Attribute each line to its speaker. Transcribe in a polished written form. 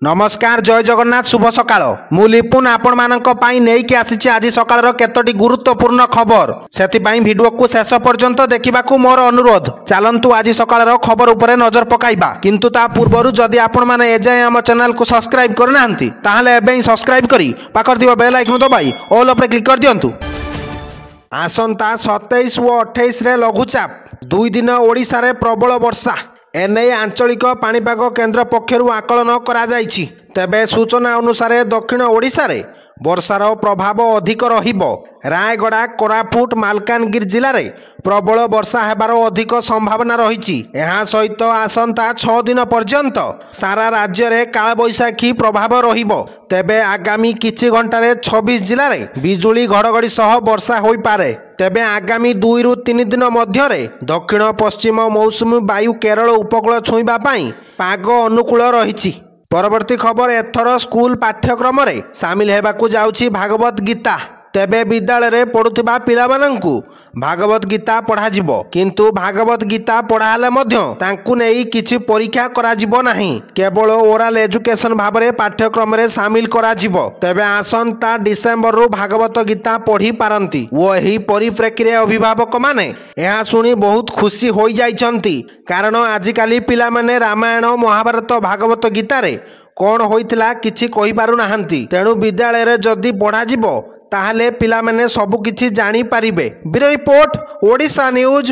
Speaker 1: नमस्कार जय जगन्नाथ शुभ सकाळ मु लिपुन आपण मानक पाई नेकी आसीछि आज सकाळर केतोटी गुरुत्वपूर्ण खबर सेतिपाई वीडियो को शेष पर्यंत देखिबाकू मोर अनुरोध चलंतु आज सकाळर खबर उपरे नजर पकाइबा किंतु ता पूर्वरु जदि आपण माने एजाय हम चैनल को सब्सक्राइब करनाहंती ताहाले एबे ही सब्सक्राइब करी पाखर दिबा बेल आइकन दबाई ऑल उपरे क्लिक कर दियंतु। आसंता 27 और 28 रे लघुचाप 2 दिन ओडिशा रे प्रबल वर्षा एने आंचलिक पाणीपाग केन्द्र पक्षरु आकलन करा जायछि। तेबे सूचना अनुसार दक्षिण ओडिशा रे वर्षार प्रभाव अधिक रहिबो। रायगड़ा कोरापुट मालकानगिरी जिले में प्रबल वर्षा हेबार अधिक संभावना रही। यह सहित आसंता 6 दिन पर्यंत सारा राज्य रे कालबैशाखी प्रभाव रहिबो। तेबे आगामी किछि घंटारे 26 जिले में बिजुली घड़घड़ी सह वर्षा होई पारे। तेबे आगामी 2 रु 3 दिन मध्यरे दक्षिण पश्चिम मौसुमी वायु केरल उपकूल छुईबा पई पाग अनुकूल रहिछि। परवर्ती खबर एथर स्कूल पाठ्यक्रम रे सामिल हेबाकू जाउछि भागवत गीता। तेबे विद्यालय रे पढ़ुथिबा पिलामानंकु भागवत गीता पढ़ा जिवो किंतु भागवत गीता पढ़ाले मध्य तांकु नेई किछि परीक्षा करा जिवो नाही, केवल ओरल एजुकेशन भाबरे पाठ्यक्रम रे सामिल करा जिवो। तेबे आसंता डिसेंबर रु भागवत गीता पढ़ी पारंती ओ एही परिप्रेक्षी रे अभिभावक माने एहा सुनी बहुत खुशी होई जाइछंती, कारण आजिकाली पिला माने रामायण महाभारत भागवत गीता रे कोन होइतिला किछि कहि पारु नाहंती। तेणु विद्यालय रे जदि पढ़ा जिवो ताहले पिला माने सब किछि जानी पारिबे। Bureau report Odisha news.